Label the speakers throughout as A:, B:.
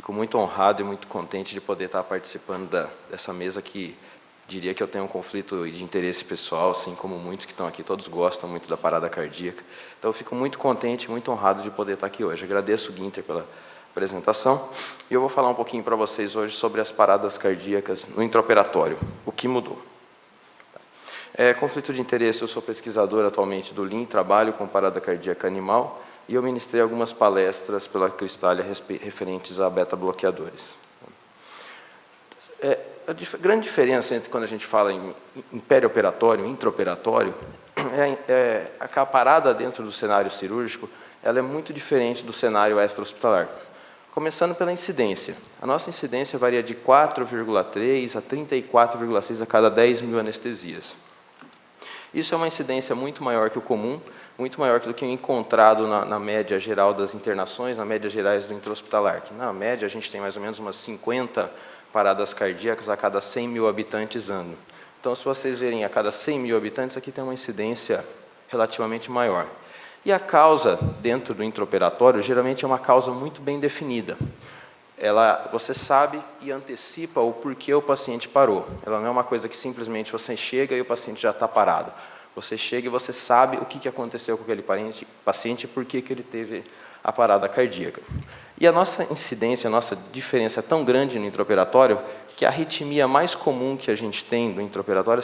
A: Fico muito honrado e muito contente de poder estar participando dessa mesa que diria que eu tenho um conflito de interesse pessoal, assim como muitos que estão aqui, todos gostam muito da parada cardíaca. Então, eu fico muito contente e muito honrado de poder estar aqui hoje. Agradeço o Guinter pela apresentação e eu vou falar um pouquinho para vocês hoje sobre as paradas cardíacas no intraoperatório, o que mudou. Conflito de interesse, eu sou pesquisador atualmente do LIM, trabalho com parada cardíaca animal e eu ministrei algumas palestras pela Cristália referentes a beta-bloqueadores. A grande diferença entre quando a gente fala em perioperatório e intraoperatório é que a parada dentro do cenário cirúrgico ela é muito diferente do cenário extra-hospitalar. Começando pela incidência. A nossa incidência varia de 4,3 a 34,6 a cada 10 mil anestesias. Isso é uma incidência muito maior que o comum, muito maior do que o encontrado na média geral das internações, na média gerais do intra-hospitalar. Que, na média, a gente tem mais ou menos umas 50 paradas cardíacas a cada 100 mil habitantes ano. Então, se vocês verem a cada 100 mil habitantes, aqui tem uma incidência relativamente maior. E a causa dentro do intraoperatório, geralmente é uma causa muito bem definida. Você sabe e antecipa o porquê o paciente parou. Ela não é uma coisa que simplesmente você chega e o paciente já está parado. Você chega e você sabe o que aconteceu com aquele paciente e por que ele teve a parada cardíaca. E a nossa incidência, a nossa diferença é tão grande no intraoperatório que a arritmia mais comum que a gente tem no intraoperatório,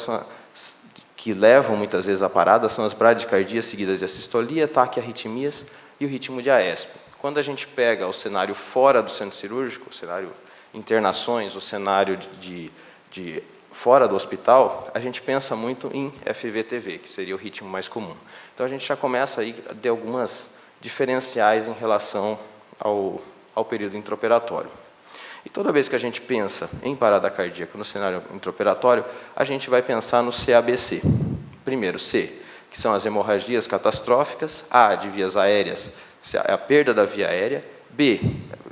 A: que levam muitas vezes à parada, são as bradicardias seguidas de assistolia, ataque, arritmias e o ritmo de AESP. Quando a gente pega o cenário fora do centro cirúrgico, o cenário internações, o cenário de fora do hospital, a gente pensa muito em FVTV, que seria o ritmo mais comum. Então, a gente já começa aí a ter algumas diferenciais em relação ao período intraoperatório. E toda vez que a gente pensa em parada cardíaca no cenário intraoperatório, a gente vai pensar no CABC. Primeiro, C, que são as hemorragias catastróficas, A, de vias aéreas, a perda da via aérea, B,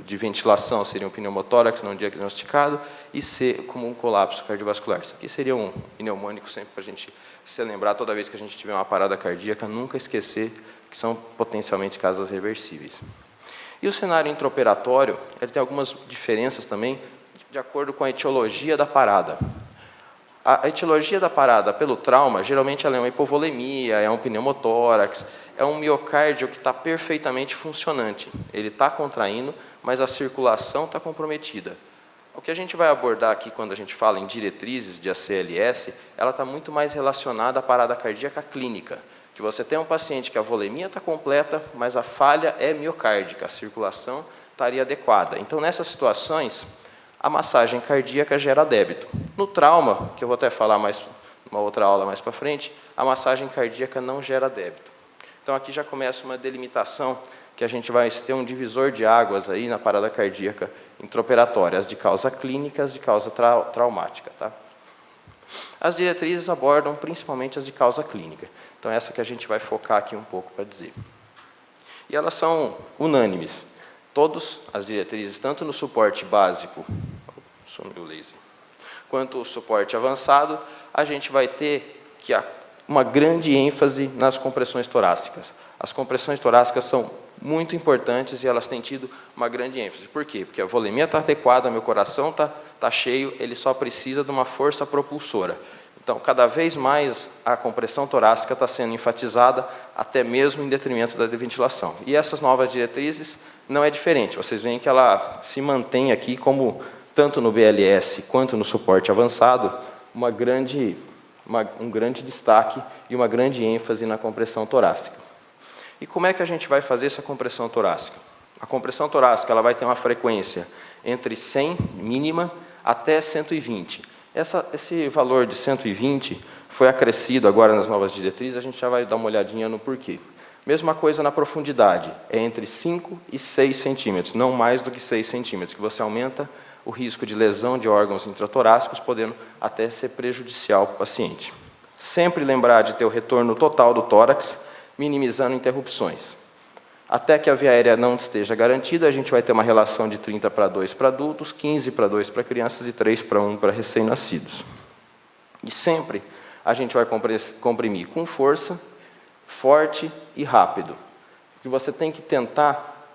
A: de ventilação, seria um pneumotórax não diagnosticado, e C, como um colapso cardiovascular. Isso aqui seria um pneumônico sempre para a gente se lembrar, toda vez que a gente tiver uma parada cardíaca, nunca esquecer que são potencialmente causas reversíveis. E o cenário intraoperatório, ele tem algumas diferenças também, de acordo com a etiologia da parada. A etiologia da parada pelo trauma, geralmente ela é uma hipovolemia, é um pneumotórax, é um miocárdio que está perfeitamente funcionante. Ele está contraindo, mas a circulação está comprometida. O que a gente vai abordar aqui quando a gente fala em diretrizes de ACLS, ela está muito mais relacionada à parada cardíaca clínica, que você tem um paciente que a volemia está completa, mas a falha é miocárdica, a circulação estaria adequada. Então, nessas situações, a massagem cardíaca gera débito. No trauma, que eu vou até falar mais numa outra aula mais para frente, a massagem cardíaca não gera débito. Então, aqui já começa uma delimitação que a gente vai ter um divisor de águas aí na parada cardíaca intraoperatória, as de causa clínica, as de causa traumática. Tá? As diretrizes abordam principalmente as de causa clínica. Então, essa que a gente vai focar aqui um pouco para dizer. E elas são unânimes. Todas as diretrizes, tanto no suporte básico, sumiu o laser, quanto o suporte avançado, a gente vai ter uma grande ênfase nas compressões torácicas. As compressões torácicas são muito importantes e elas têm tido uma grande ênfase. Por quê? Porque a volemia está adequada, meu coração está cheio, ele só precisa de uma força propulsora. Então, cada vez mais a compressão torácica está sendo enfatizada, até mesmo em detrimento da ventilação. E essas novas diretrizes não é diferente. Vocês veem que ela se mantém aqui como, tanto no BLS quanto no suporte avançado, um grande destaque e uma grande ênfase na compressão torácica. E como é que a gente vai fazer essa compressão torácica? A compressão torácica ela vai ter uma frequência entre 100, mínima, até 120. Esse valor de 120 foi acrescido agora nas novas diretrizes, a gente já vai dar uma olhadinha no porquê. Mesma coisa na profundidade, é entre 5 e 6 centímetros, não mais do que 6 centímetros, que você aumenta o risco de lesão de órgãos intratorácicos, podendo até ser prejudicial para o paciente. Sempre lembrar de ter o retorno total do tórax, minimizando interrupções. Até que a via aérea não esteja garantida, a gente vai ter uma relação de 30:2 para adultos, 15:2 para crianças e 3:1 para recém-nascidos. E sempre a gente vai comprimir com força, forte e rápido. O que você tem que tentar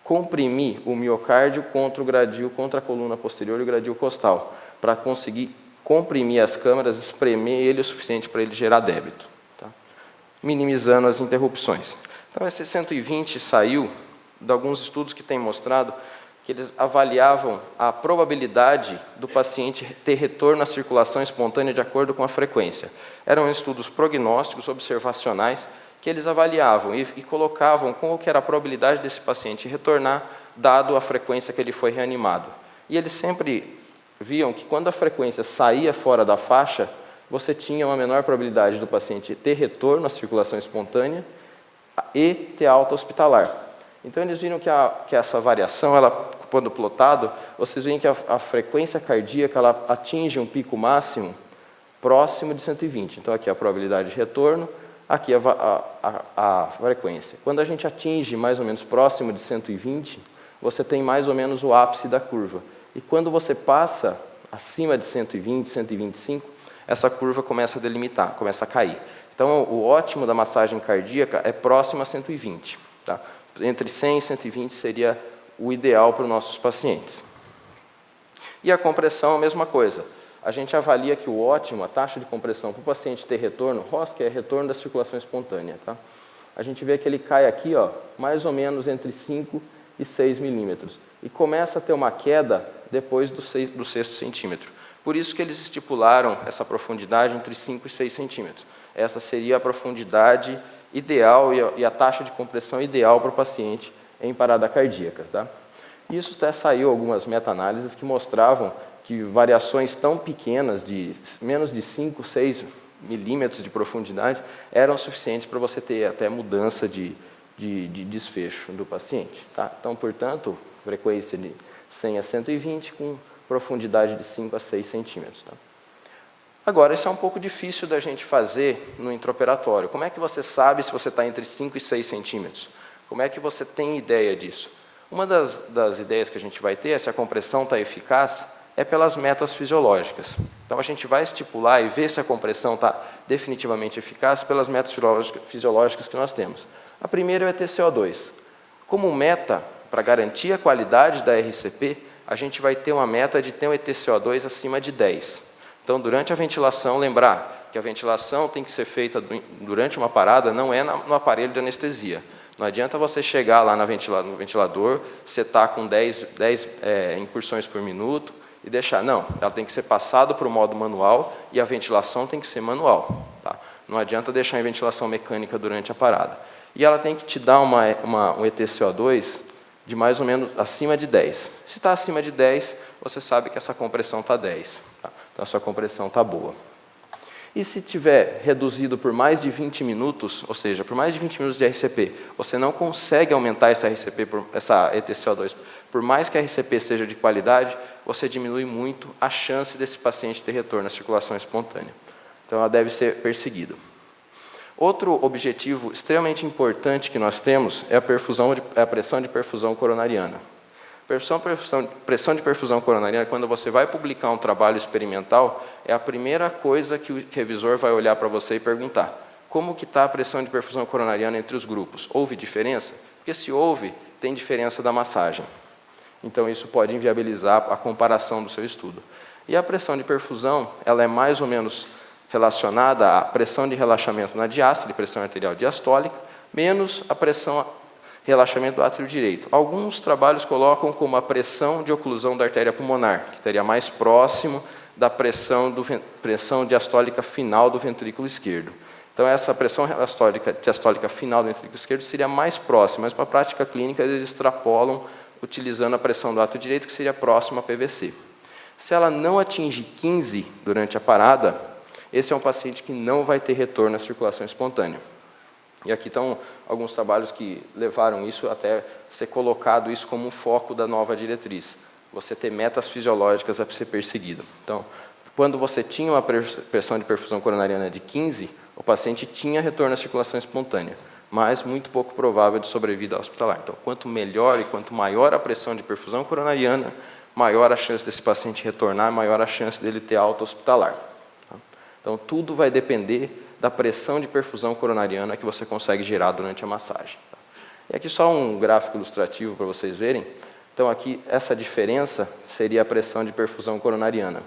A: comprimir o miocárdio contra o gradil, contra a coluna posterior e o gradil costal, para conseguir comprimir as câmaras, espremer ele o suficiente para ele gerar débito, tá? Minimizando as interrupções. Então, esse 120 saiu de alguns estudos que têm mostrado que eles avaliavam a probabilidade do paciente ter retorno à circulação espontânea de acordo com a frequência. Eram estudos prognósticos, observacionais, que eles avaliavam e colocavam qual que era a probabilidade desse paciente retornar, dado a frequência que ele foi reanimado. E eles sempre viam que quando a frequência saía fora da faixa, você tinha uma menor probabilidade do paciente ter retorno à circulação espontânea e ter alta hospitalar. Então, eles viram que essa variação, quando plotado, vocês veem que a frequência cardíaca ela atinge um pico máximo próximo de 120. Então, aqui a probabilidade de retorno, aqui a frequência. Quando a gente atinge mais ou menos próximo de 120, você tem mais ou menos o ápice da curva. E quando você passa acima de 120, 125, essa curva começa a delimitar, começa a cair. Então, o ótimo da massagem cardíaca é próximo a 120. Tá? Entre 100 e 120 seria o ideal para os nossos pacientes. E a compressão, a mesma coisa. A gente avalia que o ótimo, a taxa de compressão para o paciente ter retorno, ROS, que é retorno da circulação espontânea. Tá? A gente vê que ele cai aqui, ó, mais ou menos entre 5 e 6 milímetros. E começa a ter uma queda depois do sexto centímetro. Por isso que eles estipularam essa profundidade entre 5 e 6 centímetros. Essa seria a profundidade ideal e a taxa de compressão ideal para o paciente em parada cardíaca. Tá? Isso até saiu algumas meta-análises que mostravam que variações tão pequenas, de menos de 5, 6 milímetros de profundidade, eram suficientes para você ter até mudança de desfecho do paciente. Tá? Então, portanto, frequência de 100 a 120 com profundidade de 5 a 6 centímetros. Tá? Agora, isso é um pouco difícil da gente fazer no intraoperatório. Como é que você sabe se você está entre 5 e 6 centímetros? Como é que você tem ideia disso? Uma das ideias que a gente vai ter, se a compressão está eficaz, é pelas metas fisiológicas. Então, a gente vai estipular e ver se a compressão está definitivamente eficaz pelas metas fisiológicas que nós temos. A primeira é o ETCO2. Como meta, para garantir a qualidade da RCP, a gente vai ter uma meta de ter um ETCO2 acima de 10. Então, durante a ventilação, lembrar que a ventilação tem que ser feita durante uma parada, não é no aparelho de anestesia. Não adianta você chegar lá no ventilador, setar com 10 incursões por minuto e deixar. Não, ela tem que ser passada para o modo manual e a ventilação tem que ser manual. Tá? Não adianta deixar em ventilação mecânica durante a parada. E ela tem que te dar um ETCO2 de mais ou menos acima de 10. Se está acima de 10, você sabe que essa compressão está 10. Tá? Então, a sua compressão está boa. E se tiver reduzido por mais de 20 minutos, ou seja, por mais de 20 minutos de RCP, você não consegue aumentar essa ETCO2, por mais que a RCP seja de qualidade, você diminui muito a chance desse paciente ter retorno à circulação espontânea. Então, ela deve ser perseguida. Outro objetivo extremamente importante que nós temos é a pressão de perfusão coronariana. Pressão de perfusão coronariana, quando você vai publicar um trabalho experimental, é a primeira coisa que o revisor vai olhar para você e perguntar: como que está a pressão de perfusão coronariana entre os grupos? Houve diferença? Porque se houve, tem diferença da massagem. Então, isso pode inviabilizar a comparação do seu estudo. E a pressão de perfusão, ela é mais ou menos relacionada à pressão de relaxamento na diástole, pressão arterial diastólica, menos a relaxamento do átrio direito. Alguns trabalhos colocam como a pressão de oclusão da artéria pulmonar, que estaria mais próximo da pressão diastólica final do ventrículo esquerdo. Então, essa pressão diastólica final do ventrículo esquerdo seria mais próxima, mas para a prática clínica eles extrapolam utilizando a pressão do átrio direito, que seria próxima a PVC. Se ela não atinge 15 durante a parada, esse é um paciente que não vai ter retorno à circulação espontânea. E aqui estão alguns trabalhos que levaram isso até ser colocado isso como um foco da nova diretriz. Você ter metas fisiológicas a ser perseguido. Então, quando você tinha uma pressão de perfusão coronariana de 15, o paciente tinha retorno à circulação espontânea, mas muito pouco provável de sobrevida hospitalar. Então, quanto melhor e quanto maior a pressão de perfusão coronariana, maior a chance desse paciente retornar, maior a chance dele ter alta hospitalar. Então, tudo vai depender da pressão de perfusão coronariana que você consegue gerar durante a massagem. E aqui só um gráfico ilustrativo para vocês verem. Então aqui, essa diferença seria a pressão de perfusão coronariana.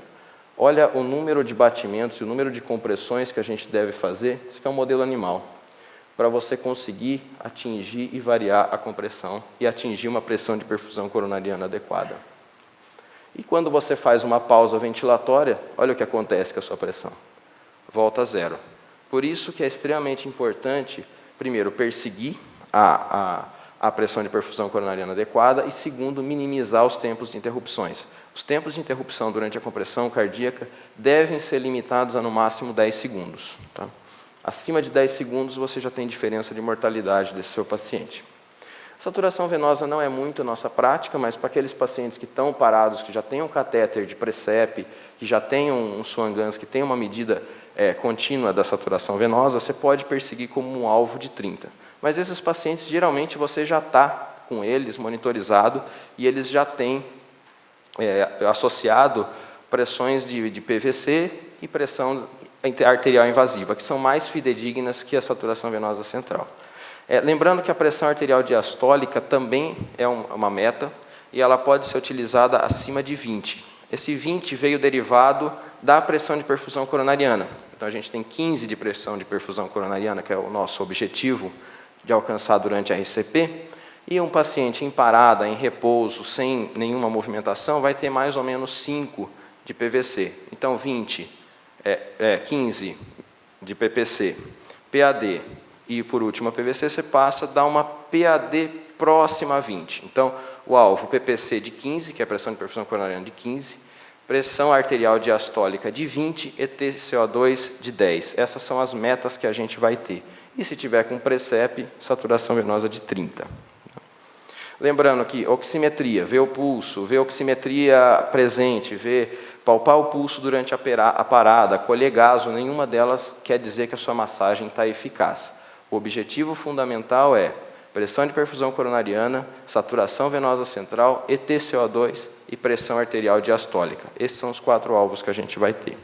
A: Olha o número de batimentos e o número de compressões que a gente deve fazer, isso aqui é um modelo animal, para você conseguir atingir e variar a compressão e atingir uma pressão de perfusão coronariana adequada. E quando você faz uma pausa ventilatória, olha o que acontece com a sua pressão. Volta a zero. Por isso que é extremamente importante, primeiro, perseguir a pressão de perfusão coronariana adequada e, segundo, minimizar os tempos de interrupções. Os tempos de interrupção durante a compressão cardíaca devem ser limitados a, no máximo, 10 segundos. Tá? Acima de 10 segundos, você já tem diferença de mortalidade desse seu paciente. Saturação venosa não é muito a nossa prática, mas para aqueles pacientes que estão parados, que já têm um catéter de Precep, que já têm um Swan-Ganz, que tem uma medida contínua da saturação venosa, você pode perseguir como um alvo de 30. Mas esses pacientes, geralmente, você já está com eles monitorizado e eles já têm associado pressões de PVC e pressão arterial invasiva, que são mais fidedignas que a saturação venosa central. Lembrando que a pressão arterial diastólica também é uma meta e ela pode ser utilizada acima de 20. Esse 20 veio derivado da pressão de perfusão coronariana. Então, a gente tem 15 de pressão de perfusão coronariana, que é o nosso objetivo de alcançar durante a RCP, e um paciente em parada, em repouso, sem nenhuma movimentação, vai ter mais ou menos 5 de PVC. Então, 15 de PPC, PAD e, por último, a PVC, você passa a dar uma PAD próxima a 20. Então, o alvo PPC de 15, que é a pressão de perfusão coronariana de 15, pressão arterial diastólica de 20 e TCO2 de 10. Essas são as metas que a gente vai ter. E se tiver com Precep, saturação venosa de 30. Lembrando que oximetria, ver o pulso, ver oximetria presente, palpar o pulso durante a parada, colher gaso, nenhuma delas quer dizer que a sua massagem está eficaz. O objetivo fundamental é pressão de perfusão coronariana, saturação venosa central, ETCO2 e pressão arterial diastólica. Esses são os 4 alvos que a gente vai ter.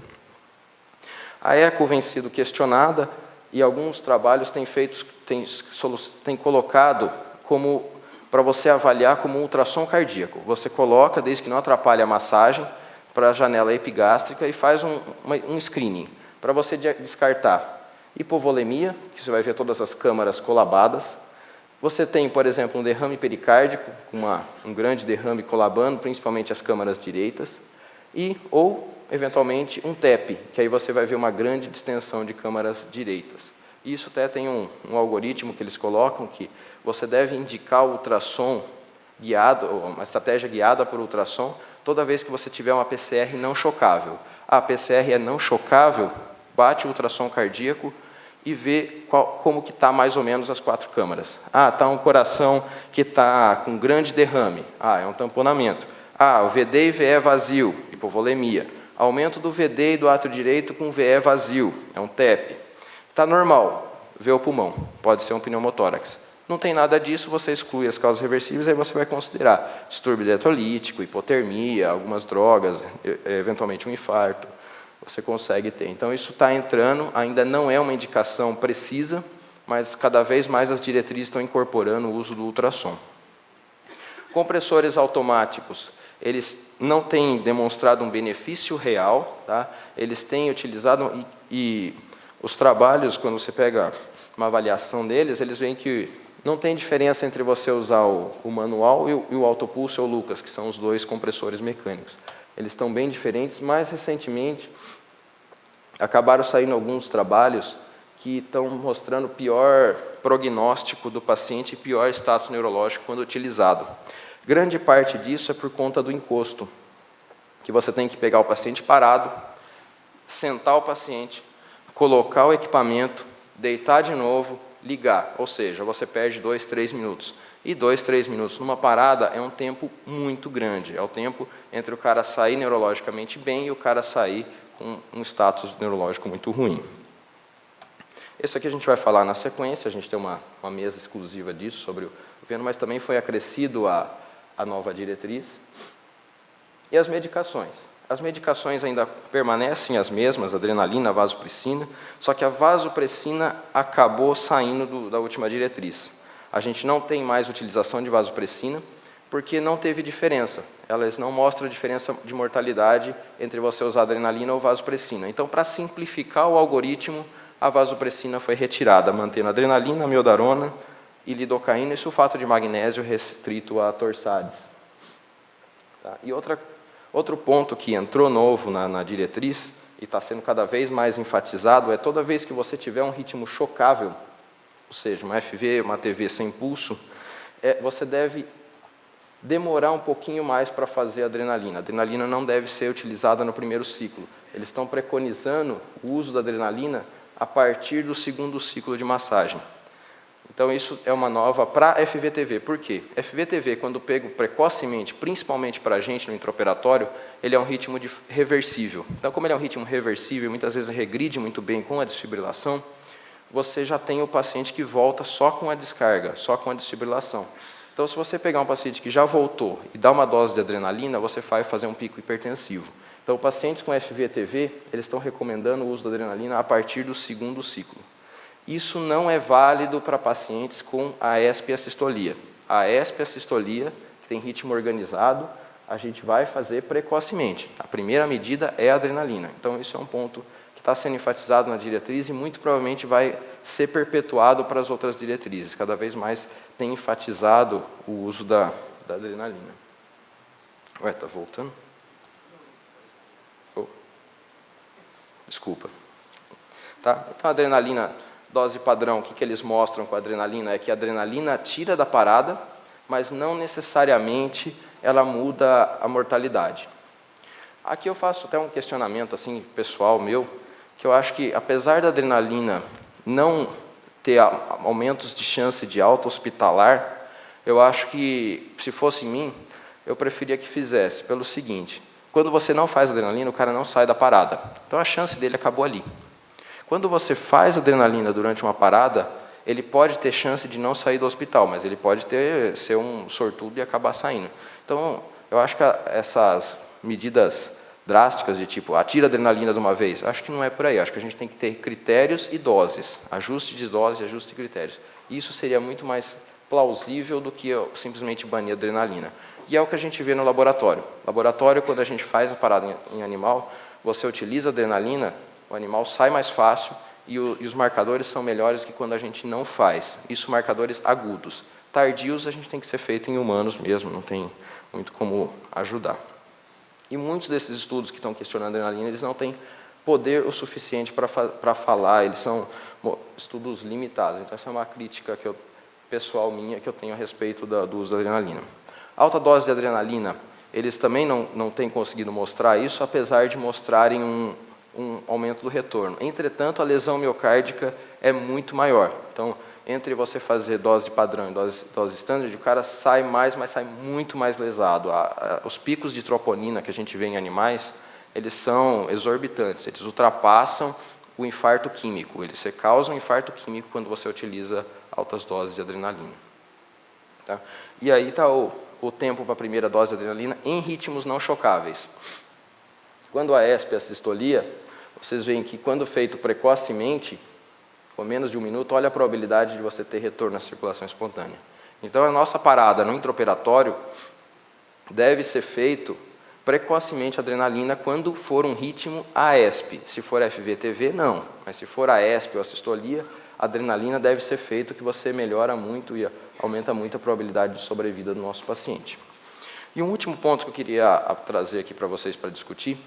A: A eco vem sido questionada e alguns trabalhos têm colocado como para você avaliar como um ultrassom cardíaco. Você coloca, desde que não atrapalhe a massagem, para a janela epigástrica e faz um screening, para você descartar hipovolemia, que você vai ver todas as câmaras colabadas. Você tem, por exemplo, um derrame pericárdico, um grande derrame colabando, principalmente as câmaras direitas, ou, eventualmente, um TEP, que aí você vai ver uma grande distensão de câmaras direitas. Isso até tem um algoritmo que eles colocam, que você deve indicar o ultrassom guiado, ou uma estratégia guiada por ultrassom, toda vez que você tiver uma PCR não chocável. A PCR é não chocável, bate o ultrassom cardíaco e vê como que está mais ou menos as 4 câmaras. Está um coração que está com grande derrame. É um tamponamento. O VD e VE vazio, hipovolemia. Aumento do VD e do átrio direito com VE vazio, é um TEP. Está normal, vê o pulmão, pode ser um pneumotórax. Não tem nada disso, você exclui as causas reversíveis, aí você vai considerar distúrbio eletrolítico, hipotermia, algumas drogas, eventualmente um infarto. Você consegue ter. Então, isso está entrando, ainda não é uma indicação precisa, mas cada vez mais as diretrizes estão incorporando o uso do ultrassom. Compressores automáticos, eles não têm demonstrado um benefício real, tá? Eles têm utilizado, e os trabalhos, quando você pega uma avaliação deles, eles veem que não tem diferença entre você usar o manual e o autopulso ou o Lucas, que são os 2 compressores mecânicos. Eles estão bem diferentes. Mais recentemente, acabaram saindo alguns trabalhos que estão mostrando pior prognóstico do paciente e pior status neurológico quando utilizado. Grande parte disso é por conta do encosto, que você tem que pegar o paciente parado, sentar o paciente, colocar o equipamento, deitar de novo, ligar, ou seja, você perde 2, 3 minutos. E 2, 3 minutos numa parada é um tempo muito grande, é o tempo entre o cara sair neurologicamente bem e o cara sair com um status neurológico muito ruim. Esse aqui a gente vai falar na sequência, a gente tem uma mesa exclusiva disso, sobre o veno, mas também foi acrescido a nova diretriz. E as medicações. As medicações ainda permanecem as mesmas, adrenalina, vasopressina, só que a vasopressina acabou saindo da última diretriz. A gente não tem mais utilização de vasopressina, porque não teve diferença. Elas não mostram diferença de mortalidade entre você usar adrenalina ou vasopressina. Então, para simplificar o algoritmo, a vasopressina foi retirada, mantendo adrenalina, amiodarona e lidocaína e sulfato de magnésio restrito a torsades. Tá? E outro ponto que entrou novo na diretriz, e está sendo cada vez mais enfatizado, é toda vez que você tiver um ritmo chocável, ou seja, uma FV, uma TV sem pulso, você deve demorar um pouquinho mais para fazer a adrenalina. A adrenalina não deve ser utilizada no primeiro ciclo. Eles estão preconizando o uso da adrenalina a partir do segundo ciclo de massagem. Então, isso é uma nova para FVTV. Por quê? FVTV, quando pego precocemente, principalmente para a gente no intraoperatório, ele é um ritmo reversível. Então, como ele é um ritmo reversível, muitas vezes regride muito bem com a desfibrilação, você já tem o paciente que volta só com a descarga, só com a desfibrilação. Então, se você pegar um paciente que já voltou e dá uma dose de adrenalina, você vai fazer um pico hipertensivo. Então, pacientes com FVTV, eles estão recomendando o uso da adrenalina a partir do segundo ciclo. Isso não é válido para pacientes com AESP e assistolia. A AESP e assistolia, que tem ritmo organizado, a gente vai fazer precocemente. A primeira medida é a adrenalina. Então, isso é um ponto que está sendo enfatizado na diretriz e muito provavelmente vai ser perpetuado para as outras diretrizes. Cada vez mais tem enfatizado o uso da adrenalina. Ué, está voltando? Oh. Desculpa. Tá? Então, a adrenalina, dose padrão, o que eles mostram com a adrenalina é que a adrenalina tira da parada, mas não necessariamente ela muda a mortalidade. Aqui eu faço até um questionamento assim, pessoal meu, que eu acho que, apesar da adrenalina não ter aumentos de chance de alta hospitalar, eu acho que, se fosse em mim, eu preferia que fizesse, pelo seguinte: quando você não faz adrenalina, o cara não sai da parada. Então, a chance dele acabou ali. Quando você faz adrenalina durante uma parada, ele pode ter chance de não sair do hospital, mas ele pode ser um sortudo e acabar saindo. Então, eu acho que essas medidas drásticas de tipo, atira adrenalina de uma vez, acho que não é por aí. Acho que a gente tem que ter critérios e doses, ajuste de dose, ajuste de critérios. Isso seria muito mais plausível do que eu simplesmente banir adrenalina. E é o que a gente vê no laboratório. Laboratório, quando a gente faz a parada em animal, você utiliza adrenalina, o animal sai mais fácil e os marcadores são melhores que quando a gente não faz. Isso, marcadores agudos. Tardios, a gente tem que ser feito em humanos mesmo, não tem muito como ajudar. E muitos desses estudos que estão questionando a adrenalina, eles não têm poder o suficiente para falar, eles são estudos limitados. Então, essa é uma crítica pessoal minha que eu tenho a respeito do uso da adrenalina. Alta dose de adrenalina, eles também não têm conseguido mostrar isso, apesar de mostrarem um aumento do retorno. Entretanto, a lesão miocárdica é muito maior. Então, entre você fazer dose padrão e dose standard, o cara sai mais, mas sai muito mais lesado. Os picos de troponina que a gente vê em animais, eles são exorbitantes, eles ultrapassam o infarto químico. Você causa um infarto químico quando você utiliza altas doses de adrenalina. Tá? E aí está o tempo para a primeira dose de adrenalina em ritmos não chocáveis. Quando a AESP e a sistolia, vocês veem que quando feito precocemente, com menos de 1 minuto, olha a probabilidade de você ter retorno à circulação espontânea. Então, a nossa parada no intraoperatório deve ser feito precocemente a adrenalina quando for um ritmo AESP. Se for FVTV, não. Mas se for AESP ou a sistolia, a adrenalina deve ser feito, que você melhora muito e aumenta muito a probabilidade de sobrevida do nosso paciente. E um último ponto que eu queria trazer aqui para vocês para discutir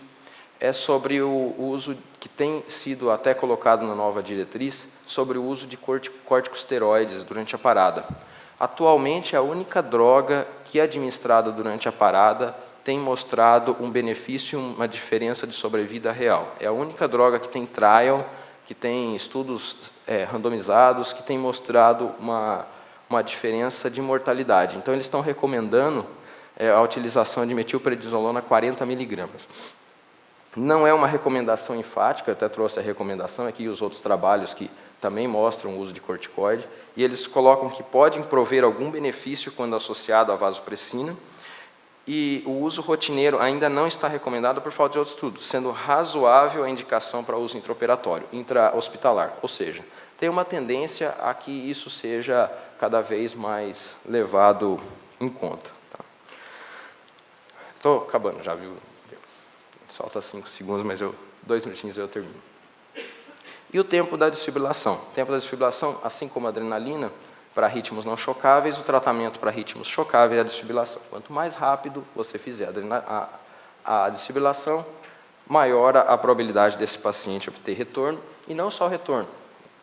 A: é sobre o uso que tem sido até colocado na nova diretriz, sobre o uso de corticosteroides durante a parada. Atualmente, a única droga que é administrada durante a parada tem mostrado um benefício, uma diferença de sobrevida real. É a única droga que tem trial, que tem estudos randomizados, que tem mostrado uma diferença de mortalidade. Então, eles estão recomendando a utilização de metilprednisolona 40 miligramas. Não é uma recomendação enfática, eu até trouxe a recomendação aqui, os outros trabalhos que também mostram o uso de corticoide, e eles colocam que podem prover algum benefício quando associado à vasopressina, e o uso rotineiro ainda não está recomendado por falta de outros estudos, sendo razoável a indicação para uso intraoperatório, intra-hospitalar. Ou seja, tem uma tendência a que isso seja cada vez mais levado em conta. Estou acabando já, viu? Falta 5 segundos, mas 2 minutinhos eu termino. E o tempo da desfibrilação? O tempo da desfibrilação, assim como a adrenalina, para ritmos não chocáveis, o tratamento para ritmos chocáveis é a desfibrilação. Quanto mais rápido você fizer a desfibrilação, maior a probabilidade desse paciente obter retorno, e não só retorno,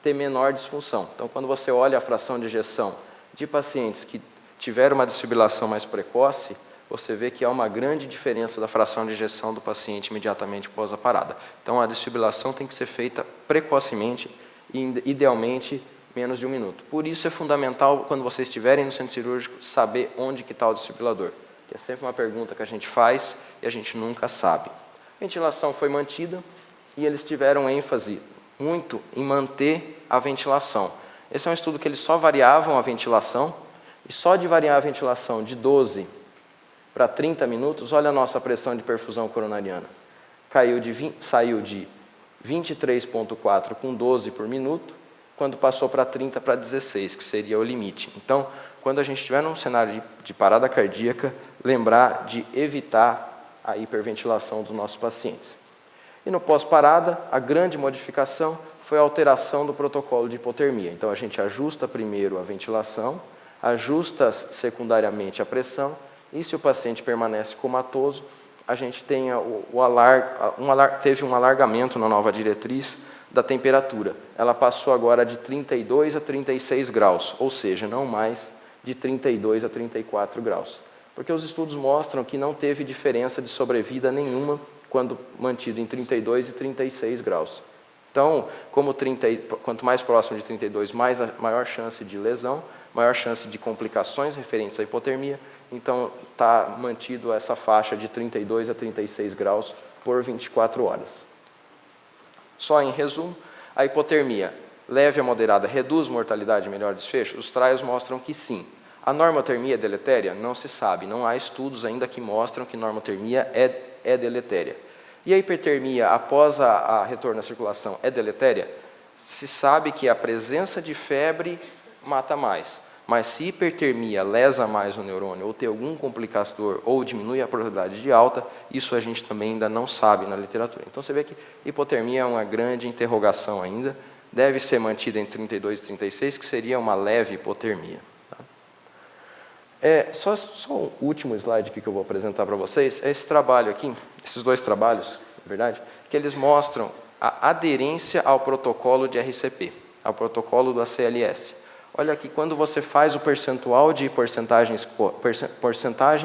A: ter menor disfunção. Então, quando você olha a fração de ejeção de pacientes que tiveram uma desfibrilação mais precoce, você vê que há uma grande diferença da fração de ejeção do paciente imediatamente após a parada. Então, a desfibrilação tem que ser feita precocemente e, idealmente, menos de 1 minuto. Por isso é fundamental, quando vocês estiverem no centro cirúrgico, saber onde que está o desfibrilador, que é sempre uma pergunta que a gente faz e a gente nunca sabe. A ventilação foi mantida e eles tiveram ênfase muito em manter a ventilação. Esse é um estudo que eles só variavam a ventilação, e só de variar a ventilação de 12 para 30 minutos, olha a nossa pressão de perfusão coronariana. Saiu de 23,4 com 12 por minuto, quando passou para 30 para 16, que seria o limite. Então, quando a gente estiver num cenário de parada cardíaca, lembrar de evitar a hiperventilação dos nossos pacientes. E no pós-parada, a grande modificação foi a alteração do protocolo de hipotermia. Então, a gente ajusta primeiro a ventilação, ajusta secundariamente a pressão, e se o paciente permanece comatoso, a gente tem teve um alargamento na nova diretriz da temperatura. Ela passou agora de 32 a 36 graus, ou seja, não mais de 32 a 34 graus. Porque os estudos mostram que não teve diferença de sobrevida nenhuma quando mantido em 32 e 36 graus. Então, quanto mais próximo de 32, maior chance de lesão, maior chance de complicações referentes à hipotermia. Então, está mantido essa faixa de 32 a 36 graus por 24 horas. Só em resumo, a hipotermia leve a moderada reduz mortalidade e melhor desfecho? Os trials mostram que sim. A normotermia é deletéria? Não se sabe. Não há estudos ainda que mostram que normotermia é deletéria. E a hipertermia após a retorno à circulação é deletéria? Se sabe que a presença de febre mata mais. Mas se hipertermia lesa mais o neurônio, ou tem algum complicador, ou diminui a probabilidade de alta, isso a gente também ainda não sabe na literatura. Então você vê que hipotermia é uma grande interrogação ainda, deve ser mantida entre 32 e 36, que seria uma leve hipotermia. Só o último slide que eu vou apresentar para vocês, é esse trabalho aqui, esses 2 trabalhos, na verdade, que eles mostram a aderência ao protocolo de RCP, ao protocolo do ACLS. Olha aqui, quando você faz o percentual de porcentagem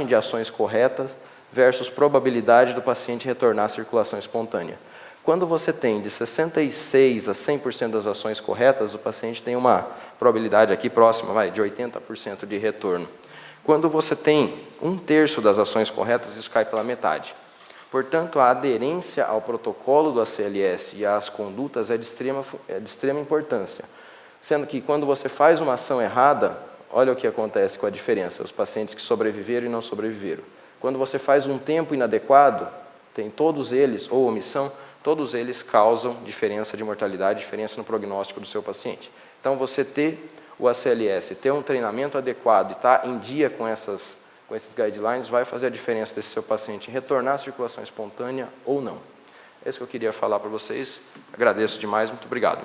A: de ações corretas versus probabilidade do paciente retornar à circulação espontânea. Quando você tem de 66% a 100% das ações corretas, o paciente tem uma probabilidade aqui próxima, de 80% de retorno. Quando você tem 1/3 das ações corretas, isso cai pela metade. Portanto, a aderência ao protocolo do ACLS e às condutas é de extrema importância. Sendo que quando você faz uma ação errada, olha o que acontece com a diferença, os pacientes que sobreviveram e não sobreviveram. Quando você faz um tempo inadequado, tem todos eles, ou omissão, todos eles causam diferença de mortalidade, diferença no prognóstico do seu paciente. Então, você ter o ACLS, ter um treinamento adequado e estar em dia com esses guidelines, vai fazer a diferença desse seu paciente retornar à circulação espontânea ou não. É isso que eu queria falar para vocês. Agradeço demais, muito obrigado.